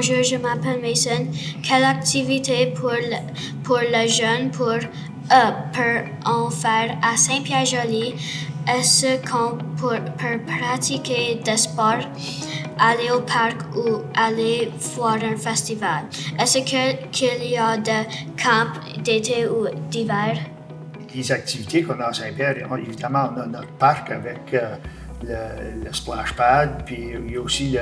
Bonjour, je m'appelle Mason. Quelle activité pour le jeune peut on faire à Saint-Pierre-Joli? Est-ce qu'on peut pratiquer des sports, aller au parc ou aller voir un festival? Est-ce qu'il y a des camps d'été ou d'hiver? Les activités qu'on a à Saint-Pierre, évidemment, on a notre parc avec le splash pad, puis il y a aussi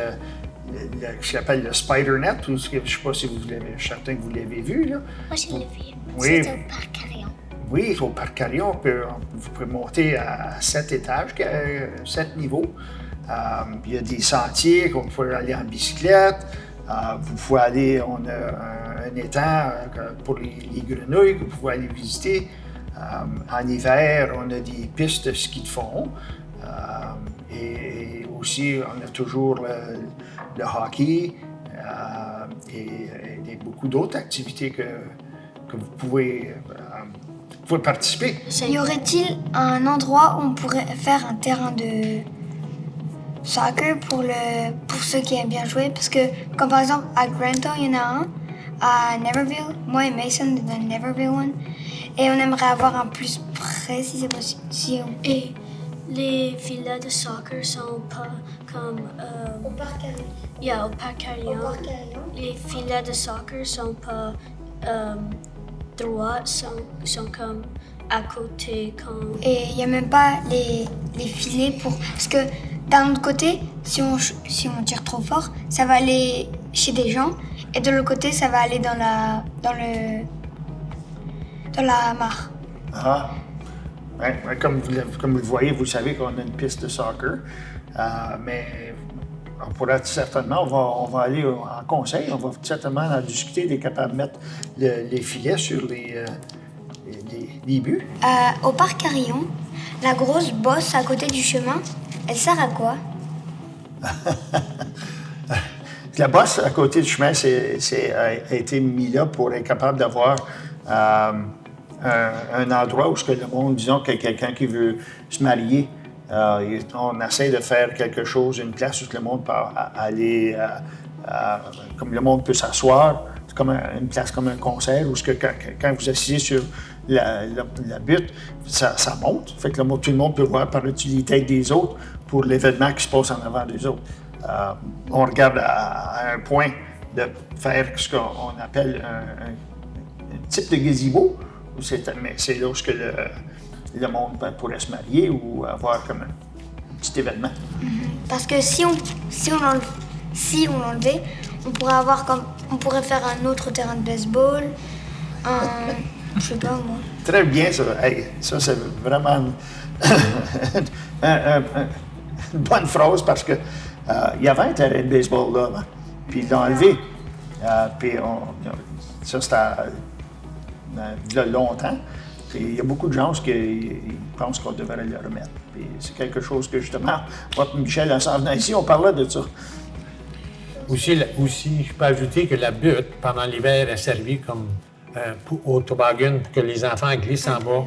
ce qu'on appelle le spider net, je ne sais pas si vous l'avez, je suis certain que vous l'avez vu. Là. Moi, je l'ai vu. Oui. C'est au parc Carillon. Oui, au parc Carillon, vous pouvez monter à 7 étages, 7 niveaux. Il y a des sentiers qu'on peut aller en bicyclette. Vous pouvez aller, on a un étang pour les grenouilles que vous pouvez aller visiter. En hiver, on a des pistes de ski de fond. Et aussi, on a toujours le hockey et beaucoup d'autres activités que vous pouvez participer. Y aurait-il un endroit où on pourrait faire un terrain de soccer pour ceux qui aiment bien jouer? Parce que, comme par exemple, à Granto, il y en a un. À Neverville, moi et Mason, dans le Neverville one. Et on aimerait avoir un plus près, si c'est possible. Et les filets de soccer sont pas comme... Au parc Carillon. Yeah, au parc Carillon. Les filets de soccer sont pas droits, sont comme à côté. Et il n'y a même pas les filets pour... Parce que d'un autre côté, si on tire trop fort, ça va aller chez des gens. Et de l'autre côté, ça va aller dans la mare. Ah, ouais, comme vous le voyez, vous savez qu'on a une piste de soccer, mais on pourrait certainement, on va aller en conseil, on va certainement en discuter, d'être capable de mettre les filets sur les buts. Au parc Carillon, la grosse bosse à côté du chemin, elle sert à quoi? La bosse à côté du chemin a été mis là pour être capable d'avoir un endroit où le monde, disons qu'il y a quelqu'un qui veut se marier, on essaie de faire quelque chose, une place où le monde peut aller, comme le monde peut s'asseoir, c'est comme une place comme un concert, où quand vous asseyez sur la butte, ça monte, fait que tout le monde peut voir par-dessus les têtes des autres pour l'événement qui se passe en avant des autres. On regarde à un point de faire ce qu'on appelle un type de gazebo, mais c'est là où le monde pourrait se marier ou avoir comme un petit événement. Parce que si on l'enlevait, on pourrait faire un autre terrain de baseball, je sais pas moi. Très bien ça. Hey, ça c'est vraiment une bonne phrase parce que il y avait un terrain de baseball là avant, puis ils l'ont enlevé. Puis ça c'était il y a longtemps. Puis il y a beaucoup de gens qui pensent qu'on devrait le remettre. Puis c'est quelque chose que justement, votre Michel, en s'en venant ici, on parlait de ça. Aussi, je peux ajouter que la butte, pendant l'hiver, est servie comme au toboggan pour que les enfants glissent en bas